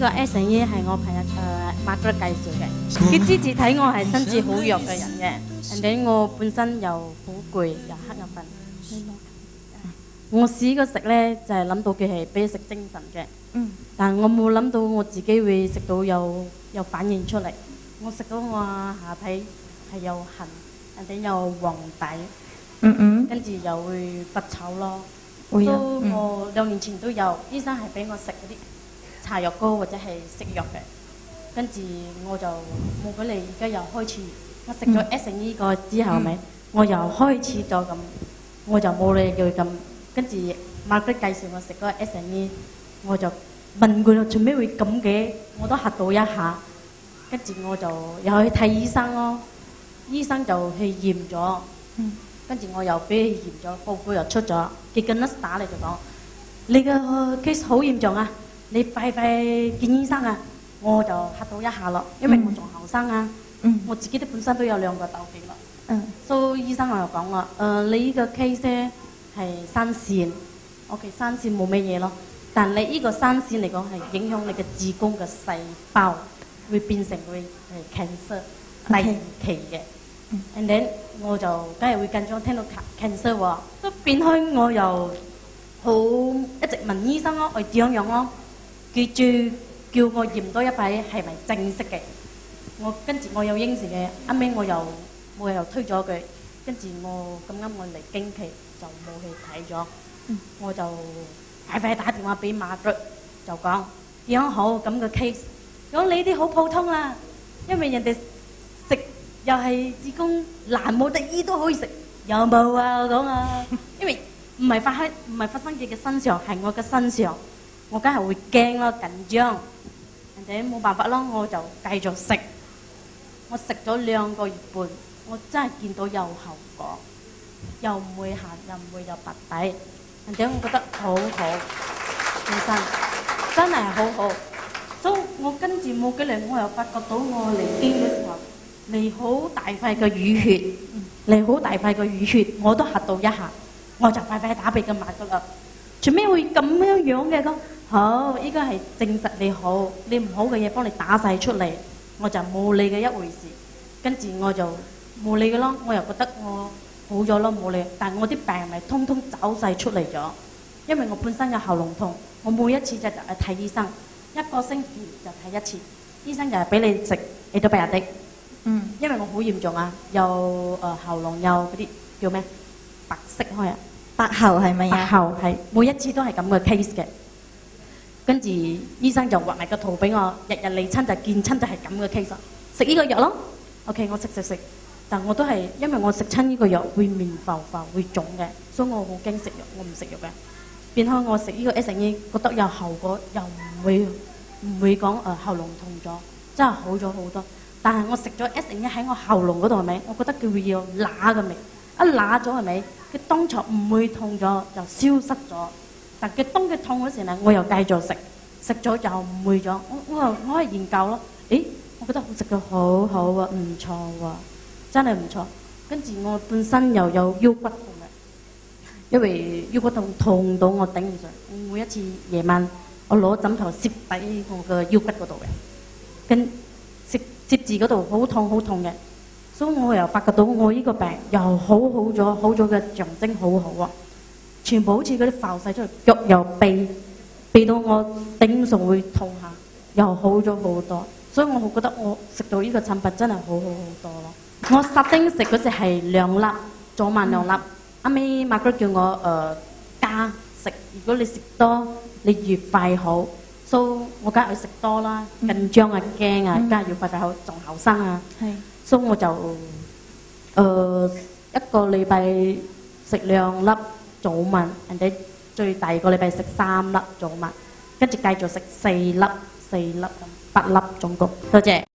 個 SNE 係我朋友Margaret 介紹嘅。佢之前睇我係身子好弱嘅人嘅，人哋我本身又好攰又黑眼瞓。我試過食咧就係諗到佢係俾食精神嘅，但我冇諗到我自己會食到有反應出嚟。我食到我下體係又痕，人哋又黃底，跟住又會發臭咯。都我2年前都有，醫生係俾我食嗰啲搽藥膏或者係食藥嘅，跟住我就冇俾你。而家又開始，我食咗 SNE 個之後咪，我又開始咗咁，我就冇你叫佢咁。跟住Margaret介紹我食嗰個 SNE，我就問佢做咩會咁嘅，我都嚇到一下。跟住我就又去睇醫生咯，醫生就去驗咗，跟住我又俾佢驗咗，報告又出咗，結果 nurse 打嚟就講：你個 case 好嚴重啊，你快快見醫生啊！我就嚇到一下咯，因為我仲後生啊，我自己都本身都有2個鬥病啦，所以醫生我又講啦，你呢個 case 咧係生線 ，OK 生線冇咩嘢咯，但你呢個生線嚟講係影響你嘅子宮嘅細胞，會變成會係 cancer 第2期嘅。and then 我就梗係會緊張，聽到 cancer 喎，都變開我又好一直問醫生咯，我點樣咯？佢最叫我驗多一擺係咪正式嘅？我跟住我有應承嘅，後尾我又推咗佢，跟住我咁啱我嚟經期就冇去睇咗，我就快快打電話俾Margaret就講點樣好咁嘅 case，講你啲好普通啦，因為人哋食又係子宮難冇得醫都可以食，有冇啊？我講啊，因為唔係發生喺佢嘅身上，係我嘅身上，我梗係會驚咯，緊張，人哋冇辦法咯，我就繼續食。我食咗2個月半，我真係見到有效果，又唔會痕，又唔會有白底，人哋我覺得好好，醫生真係好好。所以我跟住冇幾耐，我又發覺到我嚟經嘅時候，嚟好大塊嘅淤血，嚟好大塊嘅淤血，我都嚇到一下，我就快快打俾佢Margaret啦。做咩會咁樣嘅？講好，依家係證實你好，你唔好嘅嘢幫你打晒出嚟，我就冇你嘅一回事。跟住我就冇理嘅咯，我又覺得我好咗咯，冇理。但係我啲病咪通通走晒出嚟咗，因為我本身有喉嚨痛，我每一次就去睇醫生，1個星期就睇1次，醫生就係俾你食antibiotic，因為我好嚴重啊，又喉嚨又嗰啲叫咩白色開啊，白喉係咪啊？白喉係每一次都係咁嘅 case 嘅，跟住醫生就畫埋個圖俾我，日日嚟親就見親就係咁嘅 case，食呢個藥咯。OK， 我食，但我都係因為我食親呢個藥會面浮浮會腫嘅，所以我好驚食藥，我唔食藥嘅。變開我食呢個 SNE，覺得有效果，又唔會講喉嚨痛咗，真係好咗好多。但係我食咗 SNE 喺我喉嚨嗰度係咪？我覺得佢會有乸嘅味，一乸咗係咪？佢當場唔會痛咗，就消失咗。但佢當佢痛嗰時咧，我又繼續食咗又唔會咗。我係研究咯，我覺得食到好好啊，唔錯喎，真係唔錯。跟住我本身又有腰骨痛嘅，因為腰骨痛到我頂唔順。我每一次夜晚我攞枕頭攝喺我嘅腰骨嗰度嘅，跟攝住嗰度好痛嘅。所以我又發覺到我呢個病又好咗嘅象徵好好啊，全部好似嗰啲浮晒出嚟，腳又痹到我頂唔順會痛下，又好咗好多。所以我覺得我食到呢個產品真係好多咯。我殺丁食嗰時係2粒，早晚2粒。後尾Margaret叫我加食，如果你食多，你越快好。所以我梗係食多啦，緊張啊驚啊，梗係要快好，仲後生啊。所以我就1個禮拜食2粒早晚，人哋最大個禮拜食3粒早晚，跟住繼續食4粒咁。8粒總共，多謝。